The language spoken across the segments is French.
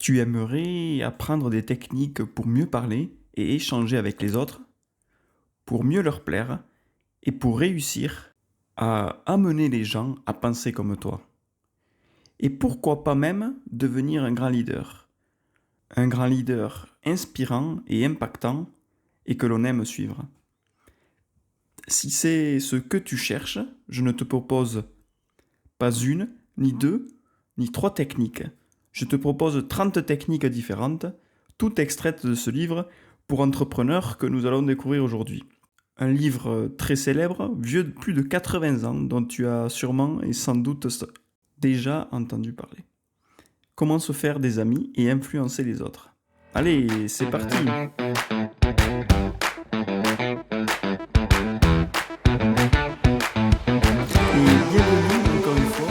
Tu aimerais apprendre des techniques pour mieux parler et échanger avec les autres, pour mieux leur plaire et pour réussir à amener les gens à penser comme toi. Et pourquoi pas même devenir un grand leader. Un grand leader inspirant et impactant et que l'on aime suivre. Si c'est ce que tu cherches, je ne te propose pas une, ni deux, ni trois techniques. Je te propose 30 techniques différentes, toutes extraites de ce livre pour entrepreneurs que nous allons découvrir aujourd'hui. Un livre très célèbre, vieux de plus de 80 ans, dont tu as sûrement et sans doute déjà entendu parler. Comment se faire des amis et influencer les autres. Allez, c'est parti! Et bienvenue encore une fois,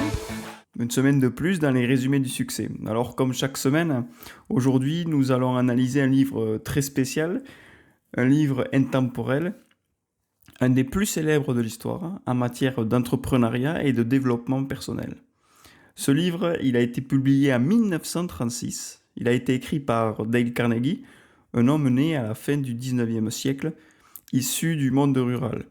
une semaine de plus dans les résumés du succès. Alors comme chaque semaine, aujourd'hui nous allons analyser un livre très spécial, un livre intemporel, un des plus célèbres de l'histoire en matière d'entrepreneuriat et de développement personnel. Ce livre, il a été publié en 1936. Il a été écrit par Dale Carnegie, un homme né à la fin du 19e siècle, issu du monde rural.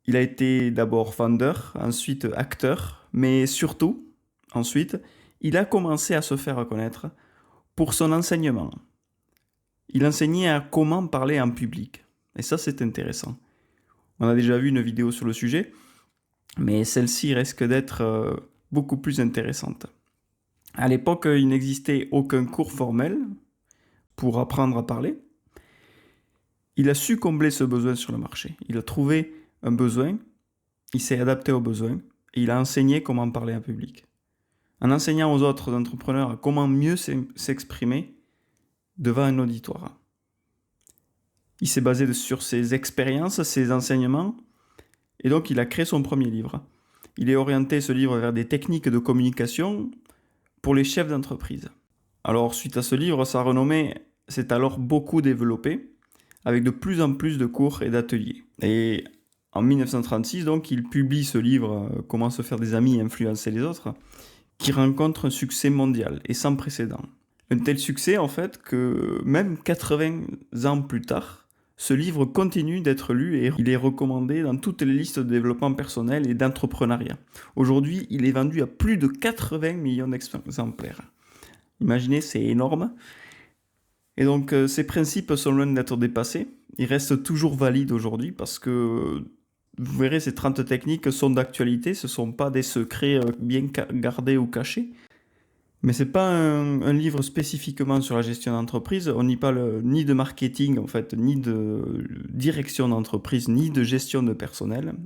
Il a été d'abord vendeur, ensuite acteur, mais surtout, ensuite, il a commencé à se faire connaître pour son enseignement. Il enseignait à comment parler en public. Et ça, c'est intéressant. On a déjà vu une vidéo sur le sujet, mais celle-ci risque d'être beaucoup plus intéressante. À l'époque, il n'existait aucun cours formel pour apprendre à parler. Il a su combler ce besoin sur le marché. Il a trouvé un besoin, il s'est adapté au besoin et il a enseigné comment parler en public. En enseignant aux autres entrepreneurs comment mieux s'exprimer devant un auditoire. Il s'est basé sur ses expériences, ses enseignements, et donc il a créé son premier livre. Il est orienté ce livre vers des techniques de communication pour les chefs d'entreprise. Alors suite à ce livre, sa renommée s'est alors beaucoup développée, avec de plus en plus de cours et d'ateliers. Et en 1936, donc, il publie ce livre « Comment se faire des amis et influencer les autres », qui rencontre un succès mondial et sans précédent. Un tel succès, en fait, que même 80 ans plus tard, ce livre continue d'être lu et il est recommandé dans toutes les listes de développement personnel et d'entrepreneuriat. Aujourd'hui, il est vendu à plus de 80 millions d'exemplaires. Imaginez, c'est énorme. Et donc, ces principes sont loin d'être dépassés. Ils restent toujours valides aujourd'hui parce que, vous verrez, ces 30 techniques sont d'actualité. Ce ne sont pas des secrets bien gardés ou cachés. Mais ce n'est pas un livre spécifiquement sur la gestion d'entreprise. On n'y parle ni de marketing, en fait, ni de direction d'entreprise, ni de gestion de personnel.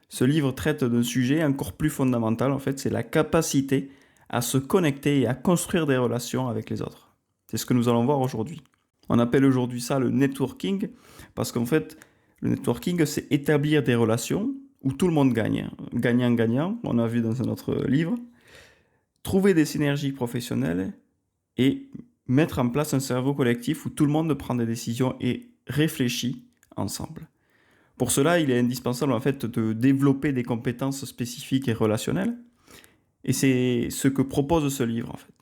Ce livre traite d'un sujet encore plus fondamental, en fait, c'est la capacité à se connecter et à construire des relations avec les autres. C'est ce que nous allons voir aujourd'hui. On appelle aujourd'hui ça le networking, parce qu'en fait, le networking, c'est établir des relations où tout le monde gagne. Gagnant-gagnant, on a vu dans un autre livre. Trouver des synergies professionnelles et mettre en place un cerveau collectif où tout le monde prend des décisions et réfléchit ensemble. Pour cela, il est indispensable en fait de développer des compétences spécifiques et relationnelles. Et c'est ce que propose ce livre en fait.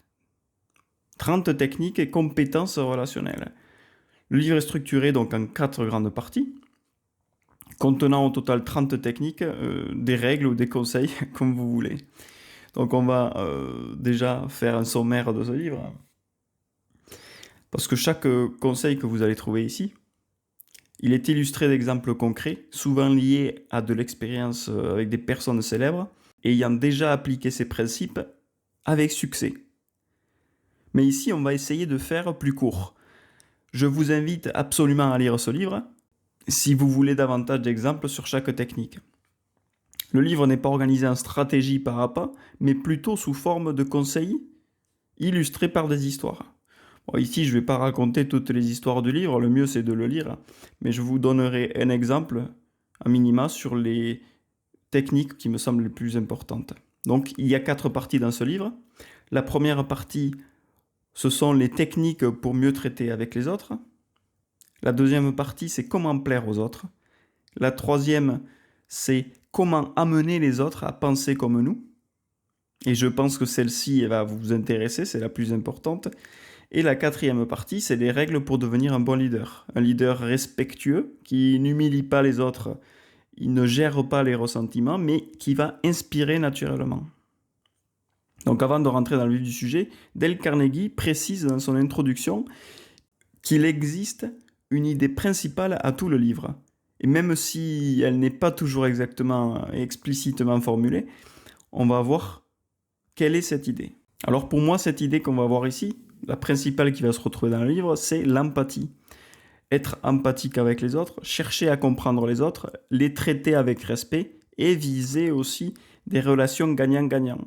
30 techniques et compétences relationnelles. Le livre est structuré donc en 4 grandes parties, contenant au total 30 techniques, des règles ou des conseils, comme vous voulez. Donc on va déjà faire un sommaire de ce livre. Parce que chaque conseil que vous allez trouver ici, il est illustré d'exemples concrets, souvent liés à de l'expérience avec des personnes célèbres, et ayant déjà appliqué ces principes avec succès. Mais ici, on va essayer de faire plus court. Je vous invite absolument à lire ce livre, si vous voulez davantage d'exemples sur chaque technique. Le livre n'est pas organisé en stratégie par à pas, mais plutôt sous forme de conseils illustrés par des histoires. Bon, ici, je ne vais pas raconter toutes les histoires du livre, le mieux c'est de le lire, mais je vous donnerai un exemple, à minima, sur les techniques qui me semblent les plus importantes. Donc, il y a 4 parties dans ce livre. La première partie, ce sont les techniques pour mieux traiter avec les autres. La deuxième partie, c'est comment plaire aux autres. La troisième, c'est comment amener les autres à penser comme nous. Et je pense que celle-ci va vous intéresser, c'est la plus importante. Et la quatrième partie, c'est les règles pour devenir un bon leader. Un leader respectueux, qui n'humilie pas les autres, il ne gère pas les ressentiments, mais qui va inspirer naturellement. Donc avant de rentrer dans le vif du sujet, Dale Carnegie précise dans son introduction qu'il existe une idée principale à tout le livre. Et même si elle n'est pas toujours exactement et explicitement formulée, on va voir quelle est cette idée. Alors pour moi, cette idée qu'on va voir ici, la principale qui va se retrouver dans le livre, c'est l'empathie. Être empathique avec les autres, chercher à comprendre les autres, les traiter avec respect et viser aussi des relations gagnant-gagnant.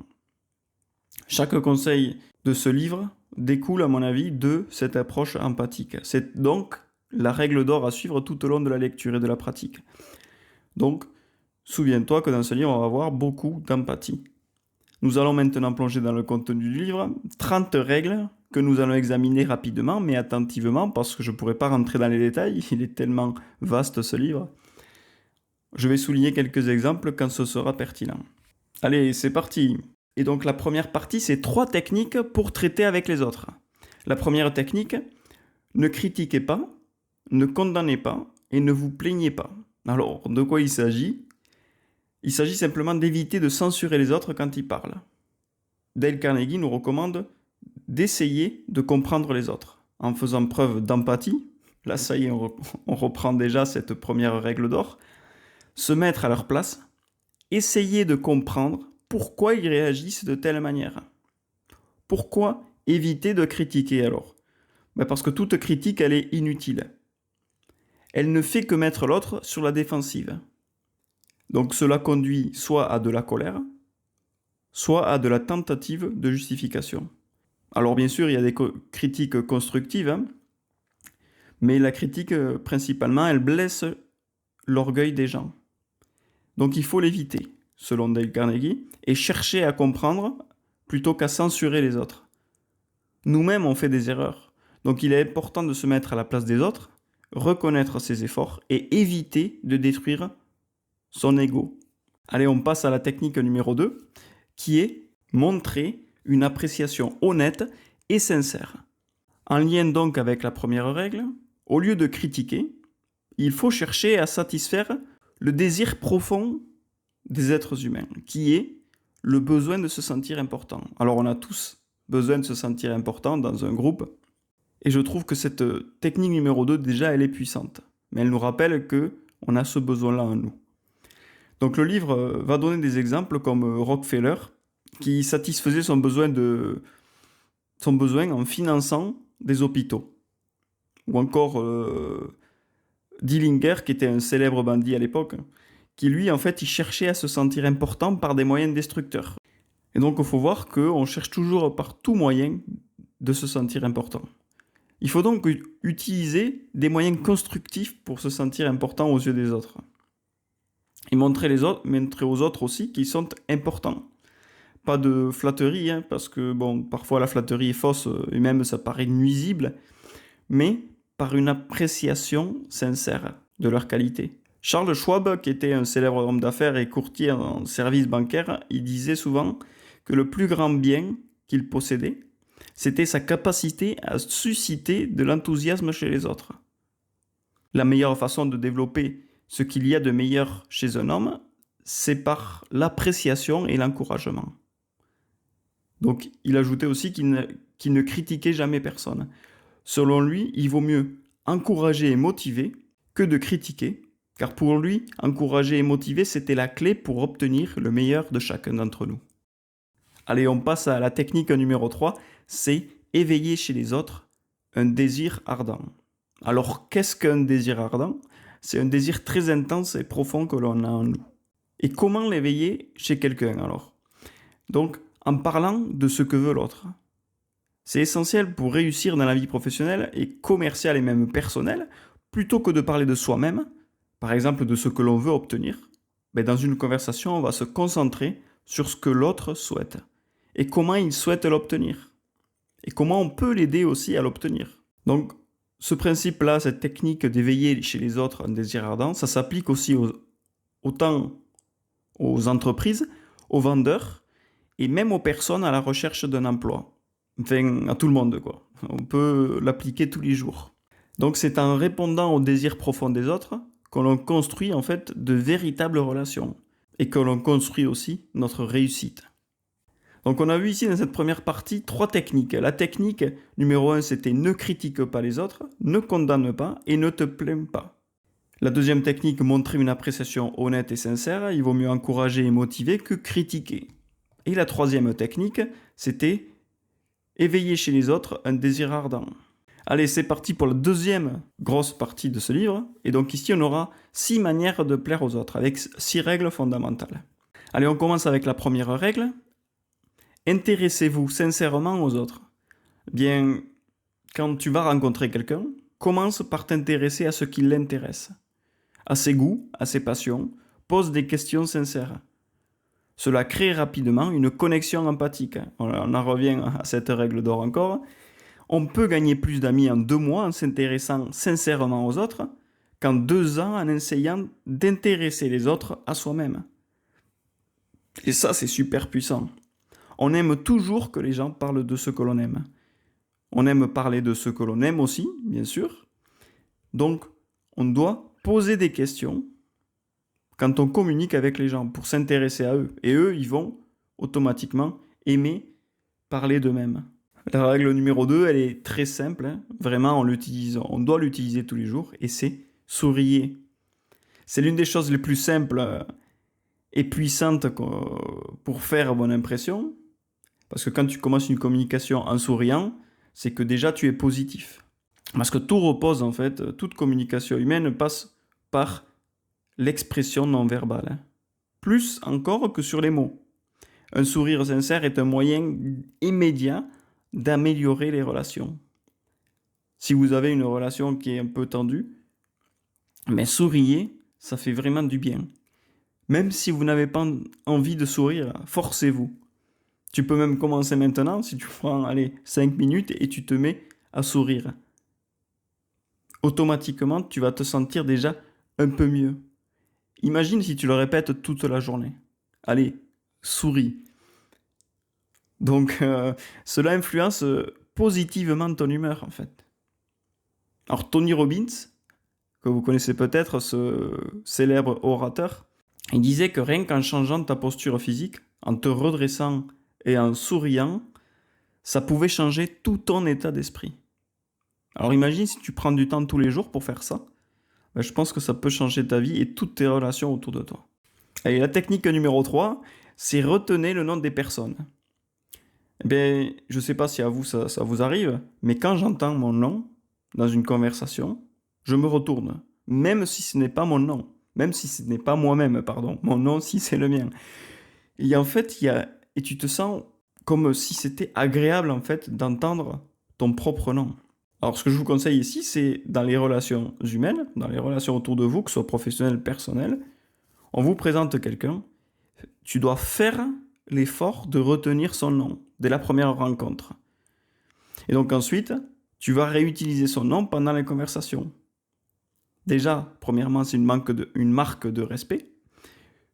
Chaque conseil de ce livre découle, à mon avis, de cette approche empathique. C'est donc la règle d'or à suivre tout au long de la lecture et de la pratique. Donc, souviens-toi que dans ce livre, on va avoir beaucoup d'empathie. Nous allons maintenant plonger dans le contenu du livre, 30 règles que nous allons examiner rapidement, mais attentivement, parce que je ne pourrais pas rentrer dans les détails, il est tellement vaste ce livre. Je vais souligner quelques exemples quand ce sera pertinent. Allez, c'est parti! Et donc la première partie, c'est 3 techniques pour traiter avec les autres. La première technique, ne critiquez pas, ne condamnez pas et ne vous plaignez pas. Alors, de quoi il s'agit ? Il s'agit simplement d'éviter de censurer les autres quand ils parlent. Dale Carnegie nous recommande d'essayer de comprendre les autres en faisant preuve d'empathie. Là, ça y est, on reprend déjà cette première règle d'or. Se mettre à leur place, essayer de comprendre pourquoi ils réagissent de telle manière. Pourquoi éviter de critiquer alors ? Parce que toute critique, elle est inutile. Elle ne fait que mettre l'autre sur la défensive. Donc cela conduit soit à de la colère, soit à de la tentative de justification. Alors bien sûr, il y a des critiques constructives, hein, mais la critique, principalement, elle blesse l'orgueil des gens. Donc il faut l'éviter, selon Dale Carnegie, et chercher à comprendre plutôt qu'à censurer les autres. Nous-mêmes, on fait des erreurs. Donc il est important de se mettre à la place des autres, reconnaître ses efforts et éviter de détruire son ego. Allez, on passe à la technique numéro 2, qui est montrer une appréciation honnête et sincère. En lien donc avec la première règle, au lieu de critiquer, il faut chercher à satisfaire le désir profond des êtres humains, qui est le besoin de se sentir important. Alors on a tous besoin de se sentir important dans un groupe, et je trouve que cette technique numéro 2, déjà, elle est puissante. Mais elle nous rappelle qu'on a ce besoin-là en nous. Donc le livre va donner des exemples comme Rockefeller, qui satisfaisait son besoin en finançant des hôpitaux. Ou encore Dillinger, qui était un célèbre bandit à l'époque, qui lui, en fait, il cherchait à se sentir important par des moyens destructeurs. Et donc il faut voir qu'on cherche toujours par tout moyen de se sentir important. Il faut donc utiliser des moyens constructifs pour se sentir important aux yeux des autres. Et montrer aux autres aussi qu'ils sont importants. Pas de flatterie, hein, parce que parfois la flatterie est fausse et même ça paraît nuisible, mais par une appréciation sincère de leur qualité. Charles Schwab, qui était un célèbre homme d'affaires et courtier en services bancaires, il disait souvent que le plus grand bien qu'il possédait, c'était sa capacité à susciter de l'enthousiasme chez les autres. La meilleure façon de développer ce qu'il y a de meilleur chez un homme, c'est par l'appréciation et l'encouragement. Donc, il ajoutait aussi qu'il ne critiquait jamais personne. Selon lui, il vaut mieux encourager et motiver que de critiquer, car pour lui, encourager et motiver, c'était la clé pour obtenir le meilleur de chacun d'entre nous. Allez, on passe à la technique numéro 3, c'est éveiller chez les autres un désir ardent. Alors, qu'est-ce qu'un désir ardent ? C'est un désir très intense et profond que l'on a en nous. Et comment l'éveiller chez quelqu'un alors ? Donc, en parlant de ce que veut l'autre. C'est essentiel pour réussir dans la vie professionnelle et commerciale et même personnelle, plutôt que de parler de soi-même, par exemple de ce que l'on veut obtenir. Dans une conversation, on va se concentrer sur ce que l'autre souhaite et comment il souhaite l'obtenir et comment on peut l'aider aussi à l'obtenir. Donc, ce principe-là, cette technique d'éveiller chez les autres un désir ardent, ça s'applique aussi autant aux entreprises, aux vendeurs et même aux personnes à la recherche d'un emploi. Enfin, à tout le monde, quoi. On peut l'appliquer tous les jours. Donc c'est en répondant aux désirs profonds des autres que l'on construit en fait de véritables relations et que l'on construit aussi notre réussite. Donc on a vu ici dans cette première partie 3 techniques. La technique numéro 1, c'était ne critique pas les autres, ne condamne pas et ne te plains pas. La deuxième technique, montrer une appréciation honnête et sincère. Il vaut mieux encourager et motiver que critiquer. Et la troisième technique, c'était éveiller chez les autres un désir ardent. Allez, c'est parti pour la deuxième grosse partie de ce livre. Et donc ici, on aura 6 manières de plaire aux autres, avec 6 règles fondamentales. Allez, on commence avec la première règle. Intéressez-vous sincèrement aux autres. Bien, quand tu vas rencontrer quelqu'un, commence par t'intéresser à ce qui l'intéresse, à ses goûts, à ses passions. Pose des questions sincères. Cela crée rapidement une connexion empathique. On en revient à cette règle d'or encore. On peut gagner plus d'amis en 2 mois en s'intéressant sincèrement aux autres qu'en 2 ans en essayant d'intéresser les autres à soi-même. Et ça, c'est super puissant. On aime toujours que les gens parlent de ce que l'on aime. On aime parler de ce que l'on aime aussi, bien sûr. Donc, on doit poser des questions quand on communique avec les gens pour s'intéresser à eux. Et eux, ils vont automatiquement aimer parler d'eux-mêmes. La règle numéro 2, elle est très simple. Vraiment, on doit l'utiliser tous les jours. Et c'est souriez. C'est l'une des choses les plus simples et puissantes pour faire bonne impression. Parce que quand tu commences une communication en souriant, c'est que déjà tu es positif. Parce que tout repose en fait, toute communication humaine passe par l'expression non verbale. Plus encore que sur les mots. Un sourire sincère est un moyen immédiat d'améliorer les relations. Si vous avez une relation qui est un peu tendue, mais souriez, ça fait vraiment du bien. Même si vous n'avez pas envie de sourire, forcez-vous. Tu peux même commencer maintenant, si tu prends 5 minutes et tu te mets à sourire. Automatiquement, tu vas te sentir déjà un peu mieux. Imagine si tu le répètes toute la journée. Allez, souris. Donc, cela influence positivement ton humeur, en fait. Alors, Tony Robbins, que vous connaissez peut-être, ce célèbre orateur, il disait que rien qu'en changeant ta posture physique, en te redressant et en souriant, ça pouvait changer tout ton état d'esprit. Alors imagine si tu prends du temps tous les jours pour faire ça, je pense que ça peut changer ta vie et toutes tes relations autour de toi. Et la technique numéro 3, c'est retenez le nom des personnes. Je ne sais pas si à vous ça vous arrive, mais quand j'entends mon nom dans une conversation, je me retourne, même si ce n'est pas mon nom, même si ce n'est pas moi-même, pardon, mon nom si c'est le mien. Et en fait, et tu te sens comme si c'était agréable en fait d'entendre ton propre nom. Alors ce que je vous conseille ici, c'est dans les relations humaines, dans les relations autour de vous, que ce soit professionnelles, personnelles, on vous présente quelqu'un, tu dois faire l'effort de retenir son nom dès la première rencontre. Et donc ensuite, tu vas réutiliser son nom pendant les conversations. Déjà, premièrement, c'est une marque de respect,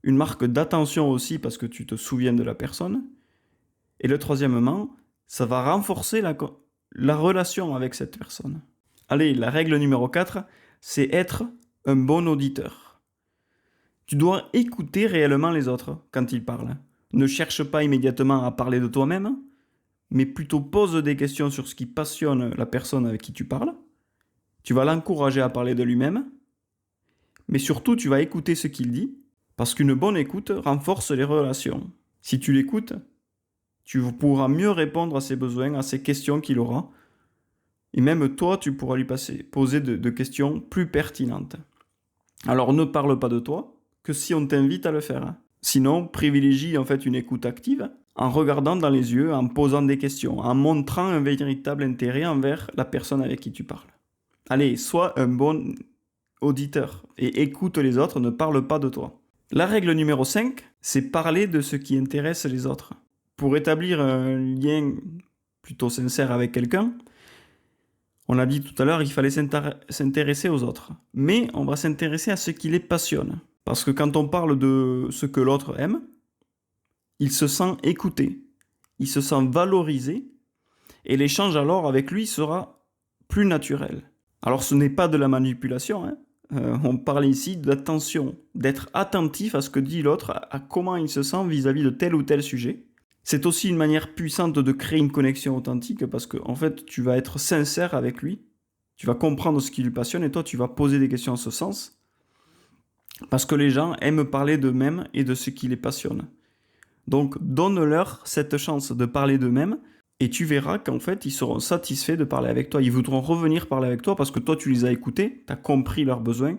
une marque d'attention aussi parce que tu te souviens de la personne. Et le troisièmement, ça va renforcer la relation avec cette personne. Allez, la règle numéro 4, c'est être un bon auditeur. Tu dois écouter réellement les autres quand ils parlent. Ne cherche pas immédiatement à parler de toi-même, mais plutôt pose des questions sur ce qui passionne la personne avec qui tu parles. Tu vas l'encourager à parler de lui-même, mais surtout tu vas écouter ce qu'il dit, parce qu'une bonne écoute renforce les relations. Si tu l'écoutes, tu pourras mieux répondre à ses besoins, à ses questions qu'il aura, et même toi, tu pourras lui poser de questions plus pertinentes. Alors ne parle pas de toi, que si on t'invite à le faire. Sinon, privilégie en fait une écoute active, en regardant dans les yeux, en posant des questions, en montrant un véritable intérêt envers la personne avec qui tu parles. Allez, sois un bon auditeur et écoute les autres, ne parle pas de toi. La règle numéro 5, c'est parler de ce qui intéresse les autres. Pour établir un lien plutôt sincère avec quelqu'un, on l'a dit tout à l'heure, il fallait s'intéresser aux autres. Mais on va s'intéresser à ce qui les passionne. Parce que quand on parle de ce que l'autre aime, il se sent écouté, il se sent valorisé, Et l'échange alors avec lui sera plus naturel. Alors ce n'est pas de la manipulation, hein. On parle ici d'attention, d'être attentif à ce que dit l'autre, à comment il se sent vis-à-vis de tel ou tel sujet. C'est aussi une manière puissante de créer une connexion authentique parce que en fait, tu vas être sincère avec lui, tu vas comprendre ce qui lui passionne et toi, tu vas poser des questions en ce sens parce que les gens aiment parler d'eux-mêmes et de ce qui les passionne. Donc, donne-leur cette chance de parler d'eux-mêmes et tu verras qu'en fait, ils seront satisfaits de parler avec toi. Ils voudront revenir parler avec toi parce que toi, tu les as écoutés, tu as compris leurs besoins,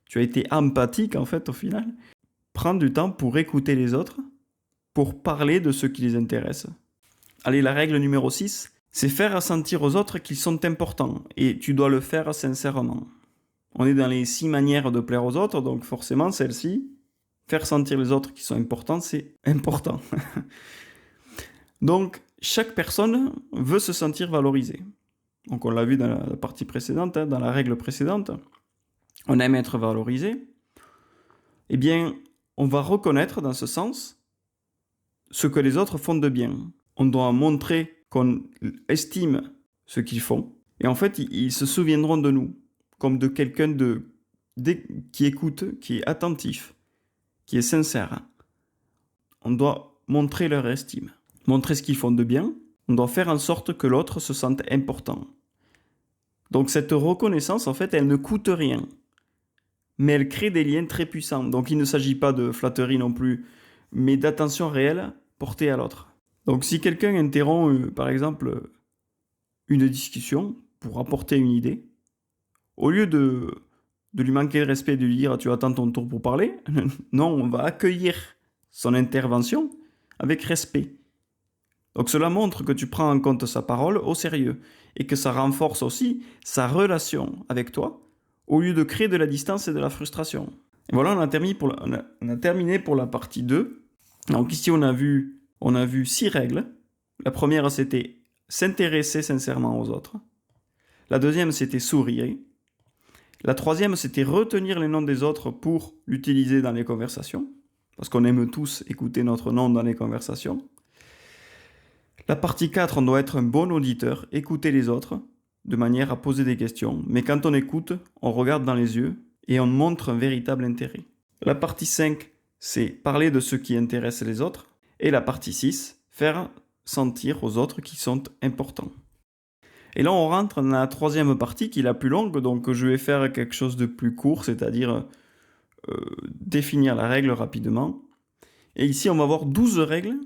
tu as été empathique en fait au final. Prends du temps pour écouter les autres, pour parler de ce qui les intéresse. Allez, la règle numéro 6, c'est faire ressentir aux autres qu'ils sont importants et tu dois le faire sincèrement. On est dans les 6 manières de plaire aux autres, donc forcément celle-ci, faire sentir les autres qui sont importants, c'est important. Donc, chaque personne veut se sentir valorisée. Donc, on l'a vu dans la partie précédente, dans la règle précédente. On aime être valorisé. Eh bien, on va reconnaître dans ce sens ce que les autres font de bien. On doit montrer qu'on estime ce qu'ils font. Et en fait, ils se souviendront de nous, comme de quelqu'un qui écoute, qui est attentif, qui est sincère. On doit montrer leur estime. Montrer ce qu'ils font de bien, on doit faire en sorte que l'autre se sente important. Donc cette reconnaissance, en fait, elle ne coûte rien, mais elle crée des liens très puissants. Donc il ne s'agit pas de flatterie non plus, mais d'attention réelle portée à l'autre. Donc si quelqu'un interrompt, par exemple, une discussion pour apporter une idée, au lieu de lui manquer de respect et de lui dire « tu attends ton tour pour parler », non, on va accueillir son intervention avec respect. Donc cela montre que tu prends en compte sa parole au sérieux et que ça renforce aussi sa relation avec toi au lieu de créer de la distance et de la frustration. Et voilà, on a terminé pour la partie 2. Donc ici, on a vu 6 règles. La première, c'était s'intéresser sincèrement aux autres. La deuxième, c'était sourire. La troisième, c'était retenir les noms des autres pour l'utiliser dans les conversations, parce qu'on aime tous écouter notre nom dans les conversations. La partie 4, on doit être un bon auditeur, écouter les autres, de manière à poser des questions. Mais quand on écoute, on regarde dans les yeux et on montre un véritable intérêt. La partie 5, c'est parler de ce qui intéresse les autres. Et la partie 6, faire sentir aux autres qu'ils sont importants. Et là, on rentre dans la troisième partie qui est la plus longue, donc je vais faire quelque chose de plus court, c'est-à-dire définir la règle rapidement. Et ici, on va avoir 12 règles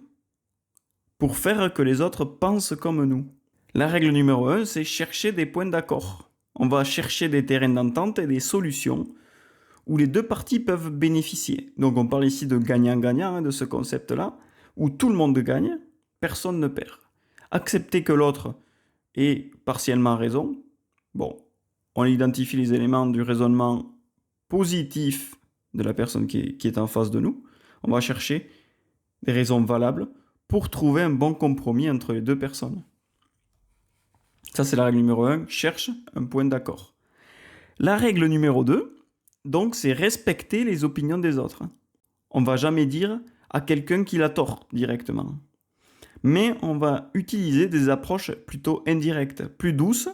pour faire que les autres pensent comme nous. La règle numéro 1, c'est chercher des points d'accord. On va chercher des terrains d'entente et des solutions où les deux parties peuvent bénéficier. Donc on parle ici de gagnant-gagnant, de ce concept-là, où tout le monde gagne, personne ne perd. Accepter que l'autre ait partiellement raison. Bon, on identifie les éléments du raisonnement positif de la personne qui est en face de nous. On va chercher des raisons valables pour trouver un bon compromis entre les deux personnes. Ça, c'est la règle numéro 1, cherche un point d'accord. La règle numéro 2, donc, c'est respecter les opinions des autres. On ne va jamais dire à quelqu'un qu'il a tort directement. Mais on va utiliser des approches plutôt indirectes, plus douces,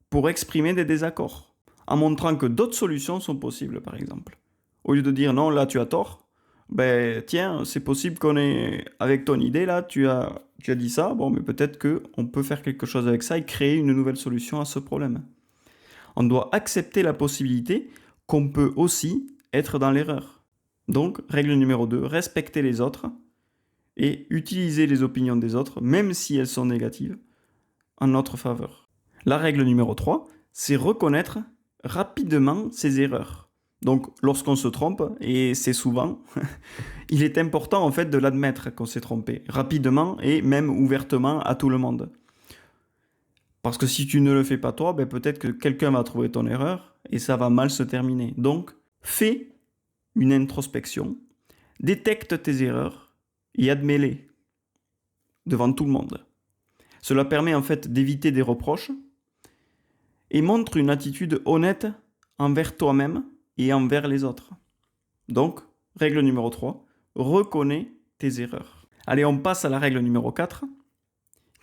pour exprimer des désaccords, en montrant que d'autres solutions sont possibles, par exemple. Au lieu de dire non, là tu as tort, ben tiens, c'est possible qu'on ait, avec ton idée là, tu as dit ça, bon, mais peut-être qu'on peut faire quelque chose avec ça et créer une nouvelle solution à ce problème. On doit accepter la possibilité qu'on peut aussi être dans l'erreur. Donc, règle numéro 2, respecter les autres et utiliser les opinions des autres, même si elles sont négatives, en notre faveur. La règle numéro 3, c'est reconnaître rapidement ses erreurs. Donc, lorsqu'on se trompe, et c'est souvent, il est important en fait de l'admettre qu'on s'est trompé, rapidement et même ouvertement à tout le monde. Parce que si tu ne le fais pas toi, ben peut-être que quelqu'un va trouver ton erreur et ça va mal se terminer. Donc, fais une introspection, détecte tes erreurs et admets-les devant tout le monde. Cela permet en fait d'éviter des reproches et montre une attitude honnête envers toi-même et envers les autres. Donc, règle numéro 3, reconnais tes erreurs. Allez, on passe à la règle numéro 4,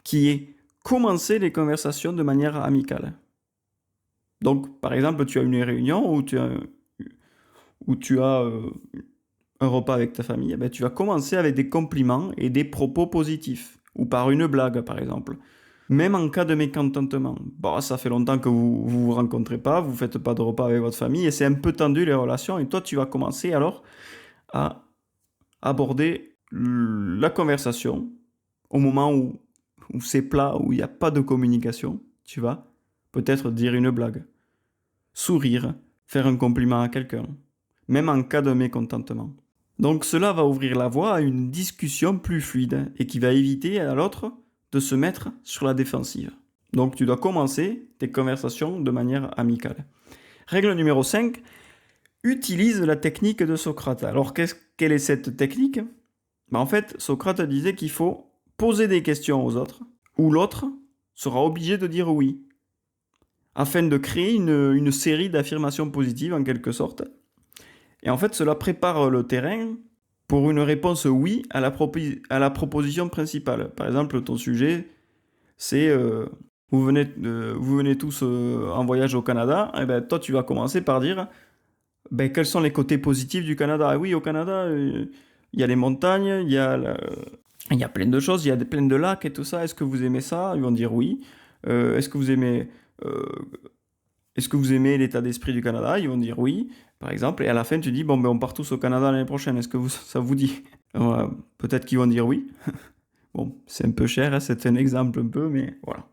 qui est commencer les conversations de manière amicale. Donc, par exemple, tu as une réunion où tu as un repas avec ta famille, eh ben, tu vas commencer avec des compliments et des propos positifs, ou par une blague, par exemple. Même en cas de mécontentement. Bon, ça fait longtemps que vous rencontrez pas, vous faites pas de repas avec votre famille, et c'est un peu tendu les relations, et toi, tu vas commencer alors à aborder la conversation au moment où c'est plat, où il n'y a pas de communication. Tu vas peut-être dire une blague, sourire, faire un compliment à quelqu'un, même en cas de mécontentement. Donc cela va ouvrir la voie à une discussion plus fluide et qui va éviter à l'autre de se mettre sur la défensive. Donc tu dois commencer tes conversations de manière amicale. Règle numéro 5, utilise la technique de Socrate. Alors quelle est cette technique? En fait, Socrate disait qu'il faut poser des questions aux autres, où l'autre sera obligé de dire oui, afin de créer une série d'affirmations positives en quelque sorte. Et en fait, cela prépare le terrain pour une réponse oui à la proposition principale. Par exemple, ton sujet, c'est vous venez tous en voyage au Canada, et ben, toi tu vas commencer par dire ben, quels sont les côtés positifs du Canada. Ah oui, au Canada, il y a les montagnes, il y a plein de choses, il y a plein de lacs et tout ça. Est-ce que vous aimez ça? Ils vont dire oui. Est-ce que vous aimez euh, est-ce que vous aimez l'état d'esprit du Canada? Ils vont dire oui, par exemple. Et à la fin, tu dis, bon, ben, on part tous au Canada l'année prochaine. Est-ce que ça vous dit? Peut-être qu'ils vont dire oui. Bon, c'est un peu cher, hein, c'est un exemple un peu, mais voilà.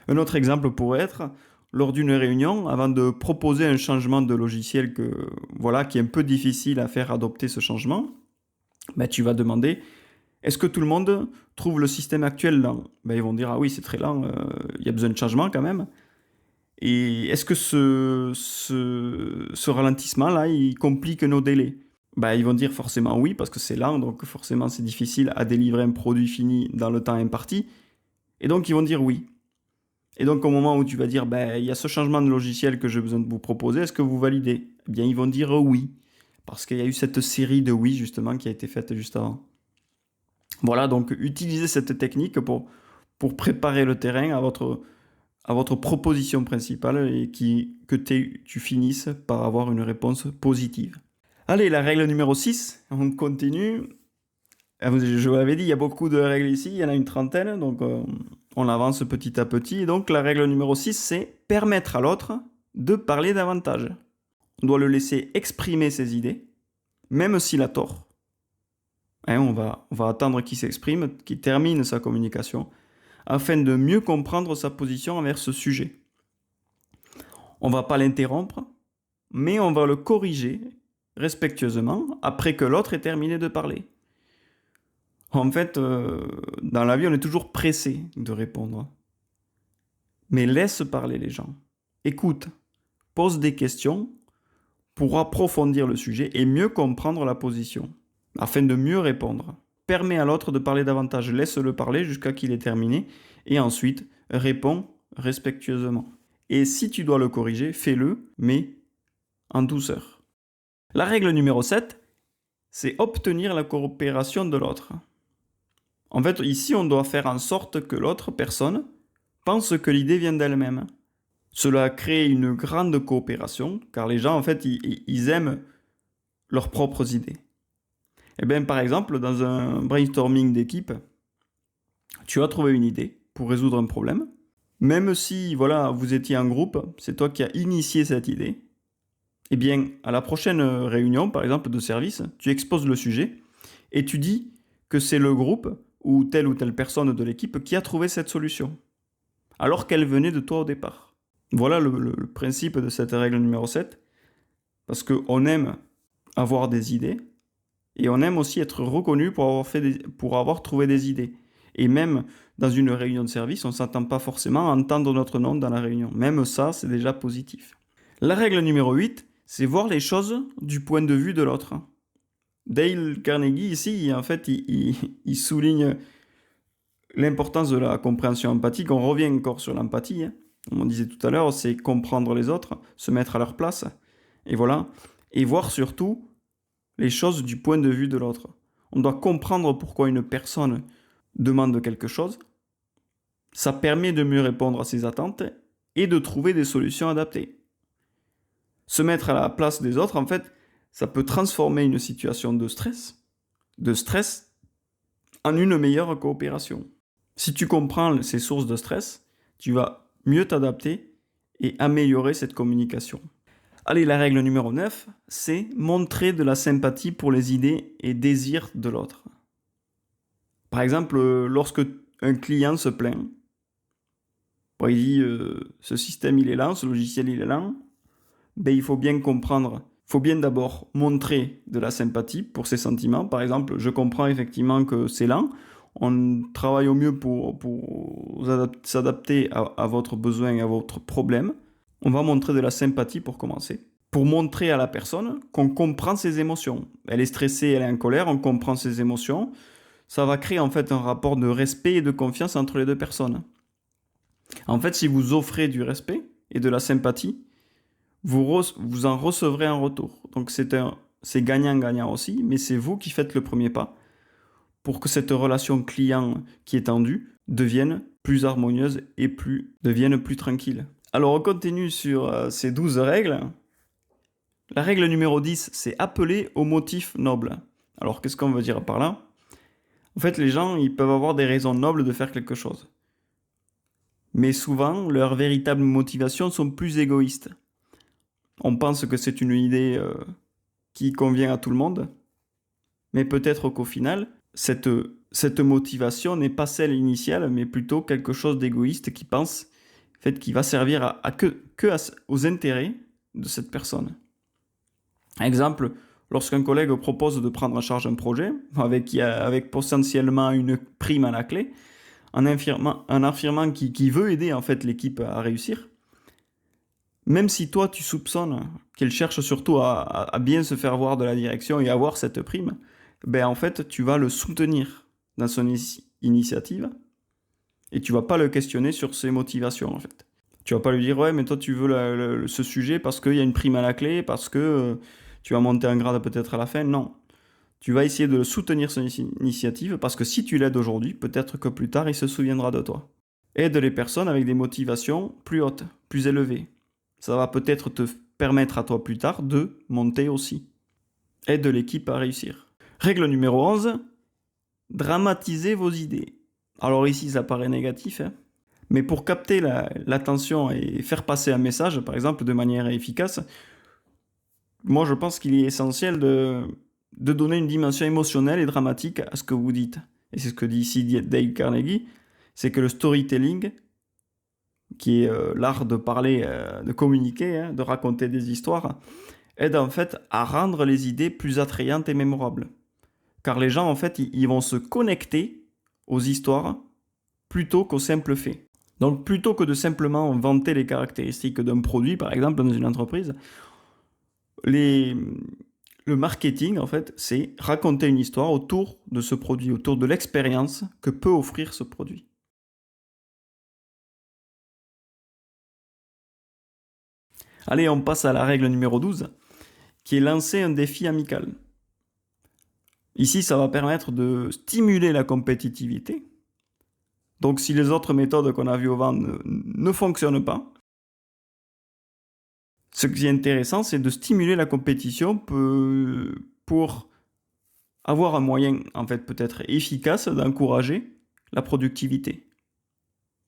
Un autre exemple pourrait être, lors d'une réunion, avant de proposer un changement de logiciel qui est un peu difficile à faire adopter ce changement, ben, tu vas demander, est-ce que tout le monde trouve le système actuel lent? Ben, ils vont dire, ah oui, c'est très lent, il y a besoin de changement quand même. Et est-ce que ce ralentissement-là, il complique nos délais? Bah, ils vont dire forcément oui, parce que c'est lent, donc forcément c'est difficile à délivrer un produit fini dans le temps imparti. Et donc ils vont dire oui. Et donc au moment où tu vas dire, bah, il y a ce changement de logiciel que j'ai besoin de vous proposer, est-ce que vous validez? Eh bien, ils vont dire oui. Parce qu'il y a eu cette série de oui, justement, qui a été faite juste avant. Voilà, donc utilisez cette technique pour préparer le terrain à votre proposition principale et que tu finisses par avoir une réponse positive. Allez, la règle numéro 6, on continue. Je vous l'avais dit, il y a beaucoup de règles ici, il y en a une trentaine, donc on avance petit à petit. Et donc la règle numéro 6, c'est permettre à l'autre de parler davantage. On doit le laisser exprimer ses idées, même s'il a tort. Hein, on va attendre qu'il s'exprime, qu'il termine sa communication, afin de mieux comprendre sa position envers ce sujet. On va pas l'interrompre, mais on va le corriger respectueusement après que l'autre ait terminé de parler. En fait, dans la vie, on est toujours pressé de répondre. Mais laisse parler les gens. Écoute, pose des questions pour approfondir le sujet et mieux comprendre la position, afin de mieux répondre. Permets à l'autre de parler davantage, laisse-le parler jusqu'à qu'il ait terminé, et ensuite réponds respectueusement. Et si tu dois le corriger, fais-le, mais en douceur. La règle numéro 7, c'est obtenir la coopération de l'autre. En fait, ici, on doit faire en sorte que l'autre personne pense que l'idée vient d'elle-même. Cela crée une grande coopération, car les gens, en fait, ils aiment leurs propres idées. Et bien, par exemple, dans un brainstorming d'équipe, tu as trouvé une idée pour résoudre un problème. Même si, voilà, vous étiez en groupe, c'est toi qui as initié cette idée. Eh bien, à la prochaine réunion, par exemple, de service, tu exposes le sujet et tu dis que c'est le groupe ou telle personne de l'équipe qui a trouvé cette solution, alors qu'elle venait de toi au départ. Voilà le principe de cette règle numéro 7, parce qu'on aime avoir des idées, et on aime aussi être reconnu pour avoir trouvé des idées. Et même dans une réunion de service, on ne s'attend pas forcément à entendre notre nom dans la réunion. Même ça, c'est déjà positif. La règle numéro 8, c'est voir les choses du point de vue de l'autre. Dale Carnegie, ici, en fait, il souligne l'importance de la compréhension empathique. On revient encore sur l'empathie. Hein. Comme on disait tout à l'heure, c'est comprendre les autres, se mettre à leur place. Et voilà. Et voir surtout les choses du point de vue de l'autre. On doit comprendre pourquoi une personne demande quelque chose Ça permet de mieux répondre à ses attentes et de trouver des solutions adaptées. Se mettre à la place des autres, en fait, ça peut transformer une situation de stress en une meilleure coopération. Si tu comprends ces sources de stress, tu vas mieux t'adapter et améliorer cette communication. Allez, la règle numéro 9, c'est montrer de la sympathie pour les idées et désirs de l'autre. Par exemple, lorsque un client se plaint, il dit ce système il est lent, ce logiciel il est lent, il faut bien comprendre, il faut bien d'abord montrer de la sympathie pour ses sentiments. Par exemple, je comprends effectivement que c'est lent, on travaille au mieux pour s'adapter à votre besoin et à votre problème. On va montrer de la sympathie pour commencer. Pour montrer à la personne qu'on comprend ses émotions. Elle est stressée, elle est en colère, on comprend ses émotions. Ça va créer en fait un rapport de respect et de confiance entre les deux personnes. En fait, si vous offrez du respect et de la sympathie, vous en recevrez un retour. Donc c'est gagnant-gagnant aussi, mais c'est vous qui faites le premier pas pour que cette relation client qui est tendue devienne plus harmonieuse et devienne plus tranquille. Alors on continue sur ces 12 règles. La règle numéro 10, c'est appeler au motif noble. Alors qu'est-ce qu'on veut dire par là? En fait, les gens, ils peuvent avoir des raisons nobles de faire quelque chose. Mais souvent, leurs véritables motivations sont plus égoïstes. On pense que c'est une idée qui convient à tout le monde, mais peut-être qu'au final, cette motivation n'est pas celle initiale, mais plutôt quelque chose d'égoïste qui pense, en fait, qui va servir aux intérêts de cette personne. Exemple, lorsqu'un collègue propose de prendre en charge un projet, avec potentiellement une prime à la clé, en affirmant qu'il veut aider en fait l'équipe à réussir, même si toi tu soupçonnes qu'il cherche surtout à bien se faire voir de la direction et avoir cette prime, en fait tu vas le soutenir dans son initiative et tu vas pas le questionner sur ses motivations en fait. Tu vas pas lui dire ouais mais toi tu veux ce sujet parce qu'il y a une prime à la clé, parce que tu vas monter un grade peut-être à la fin, non. Tu vas essayer de le soutenir son initiative parce que si tu l'aides aujourd'hui, peut-être que plus tard il se souviendra de toi. Aide les personnes avec des motivations plus hautes, plus élevées. Ça va peut-être te permettre à toi plus tard de monter aussi. Aide l'équipe à réussir. Règle numéro 11, dramatisez vos idées. Alors ici ça paraît négatif, mais pour capter l'attention et faire passer un message, par exemple, de manière efficace, moi je pense qu'il est essentiel de donner une dimension émotionnelle et dramatique à ce que vous dites. Et c'est ce que dit ici Dale Carnegie, c'est que le storytelling, qui est l'art de parler, de communiquer, de raconter des histoires, aide en fait à rendre les idées plus attrayantes et mémorables. Car les gens, en fait, ils vont se connecter aux histoires plutôt qu'aux simples faits. Donc plutôt que de simplement vanter les caractéristiques d'un produit, par exemple, dans une entreprise, le marketing, en fait, c'est raconter une histoire autour de ce produit, autour de l'expérience que peut offrir ce produit. Allez, on passe à la règle numéro 12, qui est lancer un défi amical. Ici, ça va permettre de stimuler la compétitivité. Donc, si les autres méthodes qu'on a vues au vent ne fonctionnent pas, ce qui est intéressant, c'est de stimuler la compétition pour avoir un moyen, en fait, peut-être efficace d'encourager la productivité.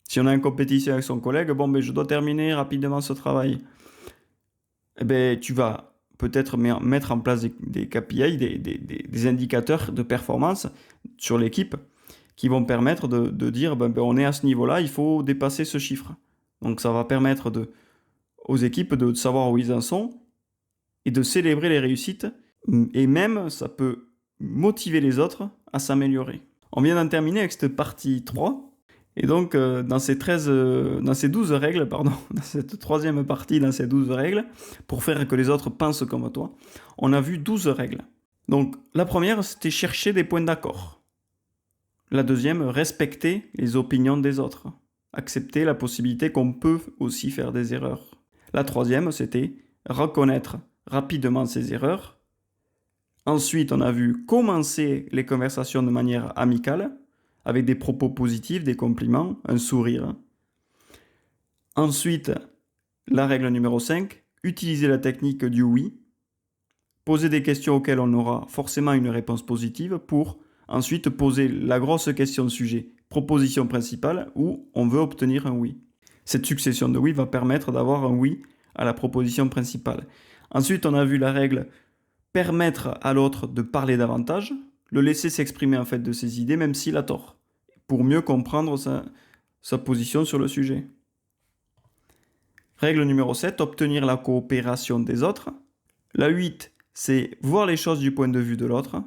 Si on a une compétition avec son collègue, je dois terminer rapidement ce travail. Tu vas peut-être mettre en place des KPI, des indicateurs de performance sur l'équipe qui vont permettre de dire on est à ce niveau-là, il faut dépasser ce chiffre. Donc ça va permettre aux équipes de savoir où ils en sont et de célébrer les réussites, et même ça peut motiver les autres à s'améliorer. On vient d'en terminer avec cette partie 3. Et donc, dans ces 12 règles, dans cette troisième partie, dans ces 12 règles, pour faire que les autres pensent comme toi, on a vu 12 règles. Donc, la première, c'était chercher des points d'accord. La deuxième, respecter les opinions des autres. Accepter la possibilité qu'on peut aussi faire des erreurs. La troisième, c'était reconnaître rapidement ses erreurs. Ensuite, on a vu commencer les conversations de manière amicale, avec des propos positifs, des compliments, un sourire. Ensuite, la règle numéro 5, utiliser la technique du oui. Poser des questions auxquelles on aura forcément une réponse positive pour ensuite poser la grosse question de sujet, proposition principale, où on veut obtenir un oui. Cette succession de oui va permettre d'avoir un oui à la proposition principale. Ensuite, on a vu la règle permettre à l'autre de parler davantage, le laisser s'exprimer en fait de ses idées, même s'il a tort, pour mieux comprendre sa position sur le sujet. Règle numéro 7, obtenir la coopération des autres. La 8, c'est voir les choses du point de vue de l'autre,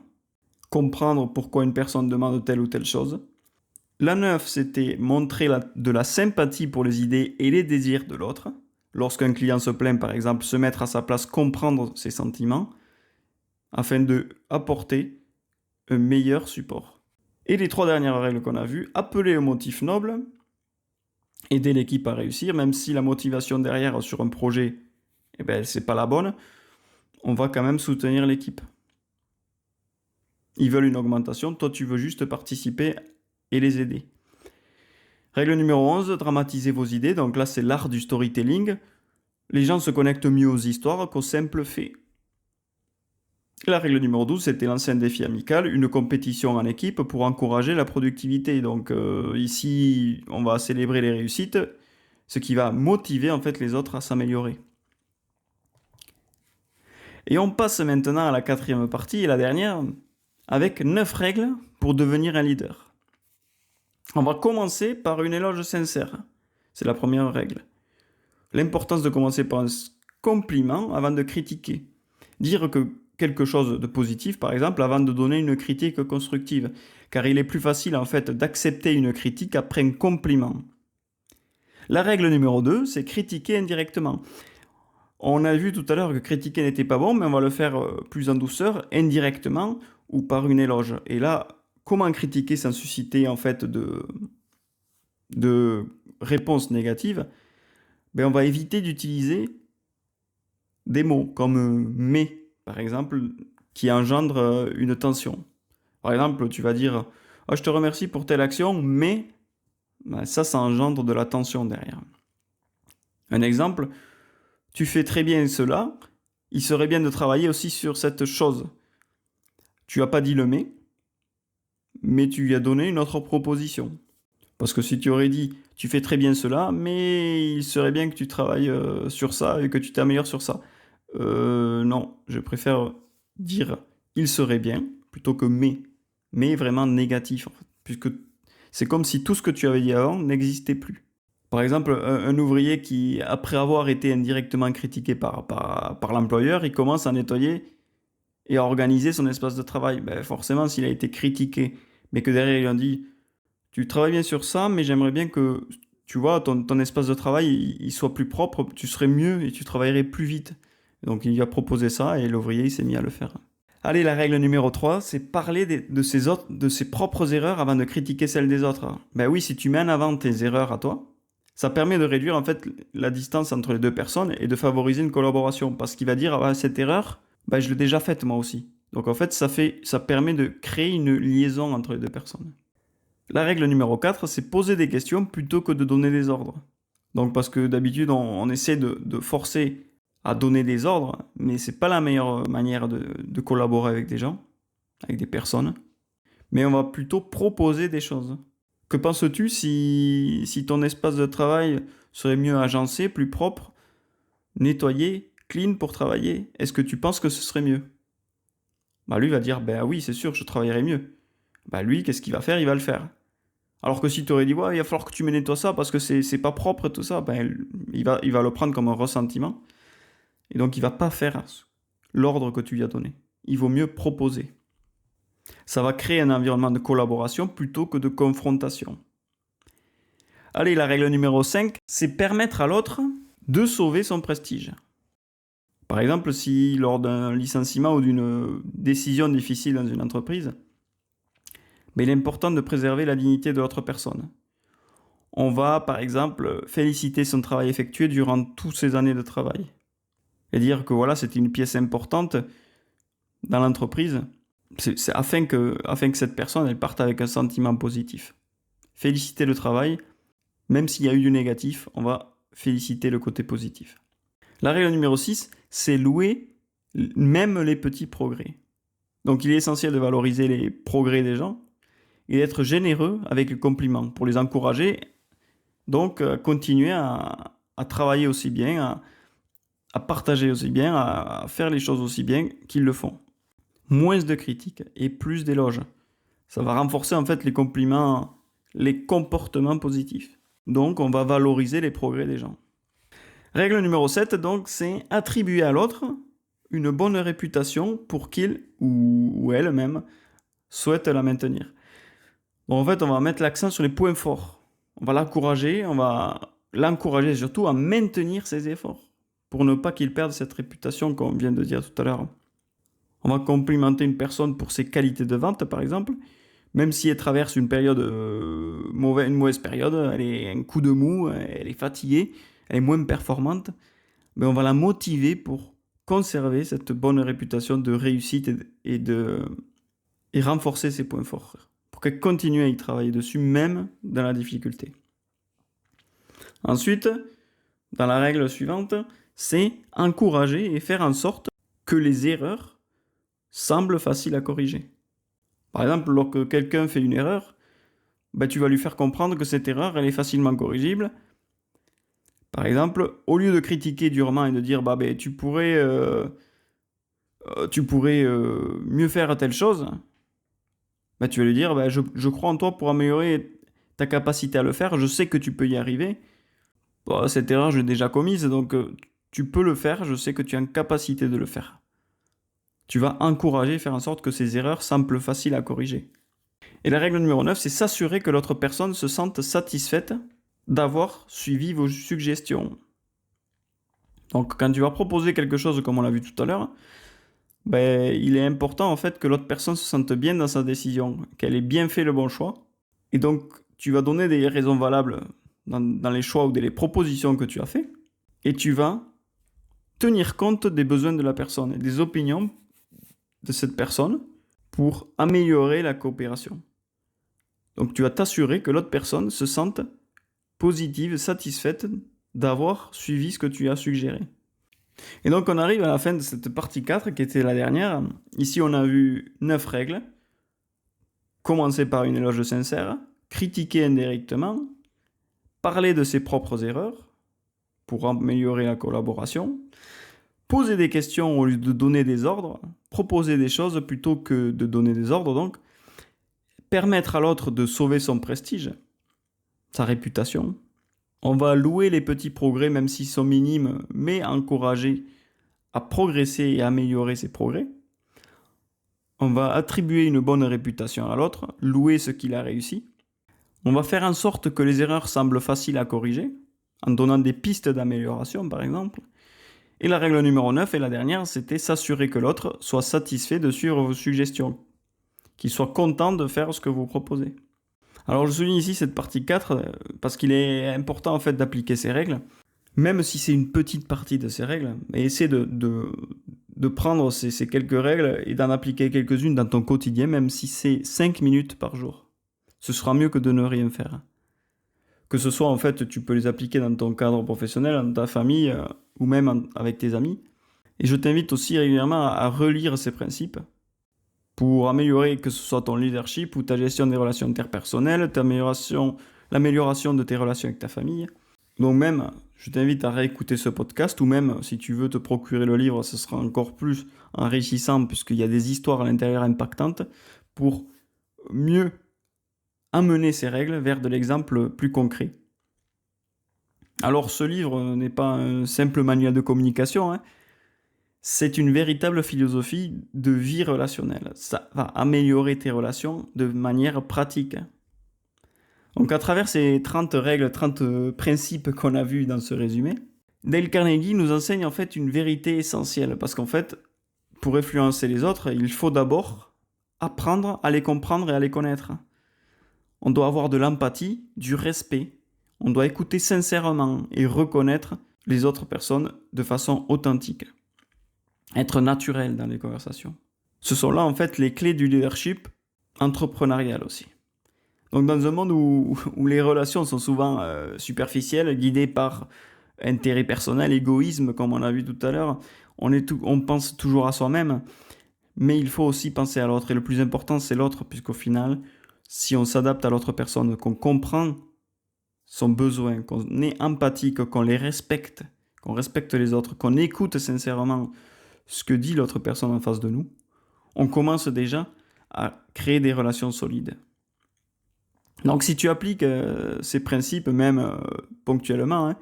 comprendre pourquoi une personne demande telle ou telle chose. La 9, c'était montrer de la sympathie pour les idées et les désirs de l'autre. Lorsqu'un client se plaint, par exemple, se mettre à sa place, comprendre ses sentiments, afin de apporter un meilleur support. Et les 3 dernières règles qu'on a vues, appeler au motif noble, aider l'équipe à réussir, même si la motivation derrière sur un projet, c'est pas la bonne, on va quand même soutenir l'équipe. Ils veulent une augmentation, toi tu veux juste participer et les aider. Règle numéro 11, dramatiser vos idées. Donc là, c'est l'art du storytelling. Les gens se connectent mieux aux histoires qu'aux simples faits. La règle numéro 12, c'était lancer un défi amical, une compétition en équipe pour encourager la productivité. Donc ici, on va célébrer les réussites, ce qui va motiver en fait les autres à s'améliorer. Et on passe maintenant à la 4e partie et la dernière, avec 9 règles pour devenir un leader. On va commencer par une éloge sincère. C'est la première règle. L'importance de commencer par un compliment avant de critiquer. Dire que quelque chose de positif, par exemple, avant de donner une critique constructive. Car il est plus facile, en fait, d'accepter une critique après un compliment. La règle numéro 2, c'est critiquer indirectement. On a vu tout à l'heure que critiquer n'était pas bon, mais on va le faire plus en douceur, indirectement ou par une éloge. Et là, comment critiquer sans susciter, en fait, de réponses négatives? On va éviter d'utiliser des mots comme « mais », par exemple, qui engendrent une tension. Par exemple, tu vas dire « oh, je te remercie pour telle action, mais… » ça engendre de la tension derrière. Un exemple, « tu fais très bien cela, il serait bien de travailler aussi sur cette chose. » Tu n'as pas dit le « mais tu lui as donné une autre proposition. Parce que si tu aurais dit « tu fais très bien cela, mais il serait bien que tu travailles sur ça et que tu t'améliores sur ça. » Non, je préfère dire « il serait bien » plutôt que « mais vraiment négatif, en fait, puisque c'est comme si tout ce que tu avais dit avant n'existait plus. Par exemple, un ouvrier qui, après avoir été indirectement critiqué par l'employeur, il commence à nettoyer et à organiser son espace de travail. Forcément, s'il a été critiqué, mais que derrière il a dit « tu travailles bien sur ça, mais j'aimerais bien que, tu vois, ton espace de travail il soit plus propre, tu serais mieux et tu travaillerais plus vite. » Donc il a proposé ça et l'ouvrier il s'est mis à le faire. Allez, la règle numéro 3, c'est parler de ses propres erreurs avant de critiquer celles des autres. Oui, si tu mets en avant tes erreurs à toi, ça permet de réduire en fait la distance entre les deux personnes et de favoriser une collaboration. Parce qu'il va dire « ah, cette erreur, je l'ai déjà faite moi aussi. » Donc en fait, ça permet de créer une liaison entre les deux personnes. La règle numéro 4, c'est poser des questions plutôt que de donner des ordres. Donc parce que d'habitude, on essaie de forcer à donner des ordres, mais c'est pas la meilleure manière de collaborer avec des gens, avec des personnes. Mais on va plutôt proposer des choses. Que penses-tu si ton espace de travail serait mieux agencé, plus propre, nettoyé, clean pour travailler? Est-ce que tu penses que ce serait mieux? Lui va dire, oui, c'est sûr, je travaillerai mieux. Lui, qu'est-ce qu'il va faire? Il va le faire. Alors que si tu aurais dit, ouais, il va falloir que tu me nettoies ça parce que c'est pas propre et tout ça, il va le prendre comme un ressentiment. Et donc, il va pas faire l'ordre que tu lui as donné. Il vaut mieux proposer. Ça va créer un environnement de collaboration plutôt que de confrontation. Allez, la règle numéro 5, c'est permettre à l'autre de sauver son prestige. Par exemple, si lors d'un licenciement ou d'une décision difficile dans une entreprise, il est important de préserver la dignité de l'autre personne. On va, par exemple, féliciter son travail effectué durant toutes ces années de travail. Et dire que voilà, c'était une pièce importante dans l'entreprise C'est afin que cette personne elle parte avec un sentiment positif. Féliciter le travail, même s'il y a eu du négatif, on va féliciter le côté positif. La règle numéro 6, c'est louer même les petits progrès. Donc il est essentiel de valoriser les progrès des gens et d'être généreux avec les compliments pour les encourager, donc continuer à travailler aussi bien, à partager aussi bien, à faire les choses aussi bien qu'ils le font. Moins de critiques et plus d'éloges. Ça va renforcer en fait les compliments, les comportements positifs. Donc on va valoriser les progrès des gens. Règle numéro 7, donc, c'est attribuer à l'autre une bonne réputation pour qu'il ou elle-même souhaite la maintenir. Bon, en fait, on va mettre l'accent sur les points forts. On va l'encourager surtout à maintenir ses efforts pour ne pas qu'il perde cette réputation, comme on vient de dire tout à l'heure. On va complimenter une personne pour ses qualités de vente, par exemple, même si elle traverse une période une mauvaise période, elle est un coup de mou, elle est fatiguée, elle est moins performante, mais on va la motiver pour conserver cette bonne réputation de réussite et renforcer ses points forts, pour qu'elle continue à y travailler dessus, même dans la difficulté. Ensuite, dans la règle suivante, c'est encourager et faire en sorte que les erreurs semblent faciles à corriger. Par exemple, lorsque quelqu'un fait une erreur, tu vas lui faire comprendre que cette erreur, elle est facilement corrigible. Par exemple, au lieu de critiquer durement et de dire tu pourrais mieux faire telle chose, tu vas lui dire je crois en toi pour améliorer ta capacité à le faire, je sais que tu peux y arriver. Cette erreur, je l'ai déjà commise, donc tu peux le faire, je sais que tu as une capacité de le faire. Tu vas encourager, faire en sorte que ces erreurs semblent faciles à corriger. Et la règle numéro 9, c'est s'assurer que l'autre personne se sente satisfaite d'avoir suivi vos suggestions. Donc quand tu vas proposer quelque chose comme on l'a vu tout à l'heure, il est important en fait que l'autre personne se sente bien dans sa décision, qu'elle ait bien fait le bon choix. Et donc tu vas donner des raisons valables dans les choix ou des propositions que tu as fait, et tu vas tenir compte des besoins de la personne et des opinions de cette personne pour améliorer la coopération. Donc tu vas t'assurer que l'autre personne se sente positive, satisfaite d'avoir suivi ce que tu as suggéré. Et donc on arrive à la fin de cette partie 4 qui était la dernière. Ici on a vu 9 règles. Commencer par une éloge sincère, critiquer indirectement, parler de ses propres erreurs pour améliorer la collaboration, poser des questions au lieu de donner des ordres, proposer des choses plutôt que de donner des ordres, donc permettre à l'autre de sauver son prestige, sa réputation. On va louer les petits progrès même s'ils sont minimes, mais encourager à progresser et à améliorer ses progrès. On va attribuer une bonne réputation à l'autre, louer ce qu'il a réussi. On va faire en sorte que les erreurs semblent faciles à corriger, en donnant des pistes d'amélioration par exemple. Et la règle numéro 9 et la dernière, c'était s'assurer que l'autre soit satisfait de suivre vos suggestions, qu'il soit content de faire ce que vous proposez. Alors je souligne ici cette partie 4 parce qu'il est important en fait d'appliquer ces règles, même si c'est une petite partie de ces règles, mais essaie de prendre ces quelques règles et d'en appliquer quelques-unes dans ton quotidien, même si c'est 5 minutes par jour. Ce sera mieux que de ne rien faire. Que ce soit en fait, tu peux les appliquer dans ton cadre professionnel, dans ta famille ou même avec tes amis. Et je t'invite aussi régulièrement à relire ces principes pour améliorer que ce soit ton leadership ou ta gestion des relations interpersonnelles, l'amélioration de tes relations avec ta famille. Donc même, je t'invite à réécouter ce podcast ou même si tu veux te procurer le livre, ce sera encore plus enrichissant puisqu'il y a des histoires à l'intérieur impactantes pour mieux amener ces règles vers de l'exemple plus concret. Alors ce livre n'est pas un simple manuel de communication, c'est une véritable philosophie de vie relationnelle. Ça va améliorer tes relations de manière pratique. Donc à travers ces 30 règles, 30 principes qu'on a vus dans ce résumé, Dale Carnegie nous enseigne en fait une vérité essentielle, parce qu'en fait, pour influencer les autres, il faut d'abord apprendre à les comprendre et à les connaître. On doit avoir de l'empathie, du respect. On doit écouter sincèrement et reconnaître les autres personnes de façon authentique. Être naturel dans les conversations. Ce sont là en fait les clés du leadership entrepreneurial aussi. Donc dans un monde où les relations sont souvent superficielles, guidées par intérêt personnel, égoïsme, comme on a vu tout à l'heure, on pense toujours à soi-même, mais il faut aussi penser à l'autre. Et le plus important, c'est l'autre, puisqu'au final, si on s'adapte à l'autre personne, qu'on comprend son besoin, qu'on est empathique, qu'on respecte les autres, qu'on écoute sincèrement ce que dit l'autre personne en face de nous, on commence déjà à créer des relations solides. Donc si tu appliques ces principes, même ponctuellement, hein,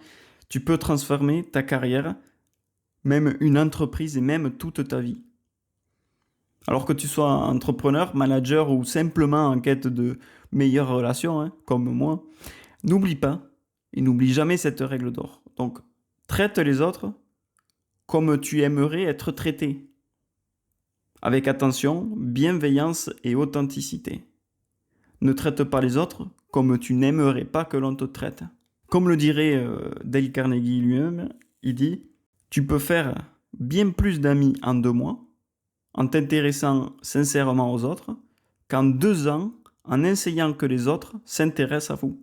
tu peux transformer ta carrière, même une entreprise et même toute ta vie. Alors que tu sois entrepreneur, manager ou simplement en quête de meilleures relations, hein, comme moi, n'oublie pas et n'oublie jamais cette règle d'or. Donc, traite les autres comme tu aimerais être traité, avec attention, bienveillance et authenticité. Ne traite pas les autres comme tu n'aimerais pas que l'on te traite. Comme le dirait Dale Carnegie lui-même, il dit « Tu peux faire bien plus d'amis en 2 mois en t'intéressant sincèrement aux autres qu'en 2 ans en essayant que les autres s'intéressent à vous. »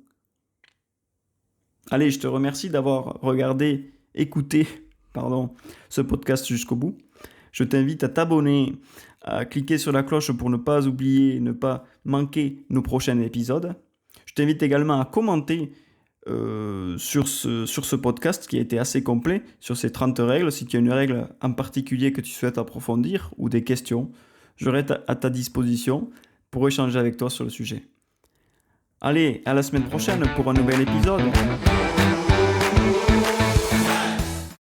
Allez, je te remercie d'avoir écouté ce podcast jusqu'au bout. Je t'invite à t'abonner, à cliquer sur la cloche pour ne pas oublier, ne pas manquer nos prochains épisodes. Je t'invite également à commenter sur ce podcast qui a été assez complet, sur ces 30 règles. Si tu as une règle en particulier que tu souhaites approfondir ou des questions, je reste à ta disposition pour échanger avec toi sur le sujet. Allez, à la semaine prochaine pour un nouvel épisode.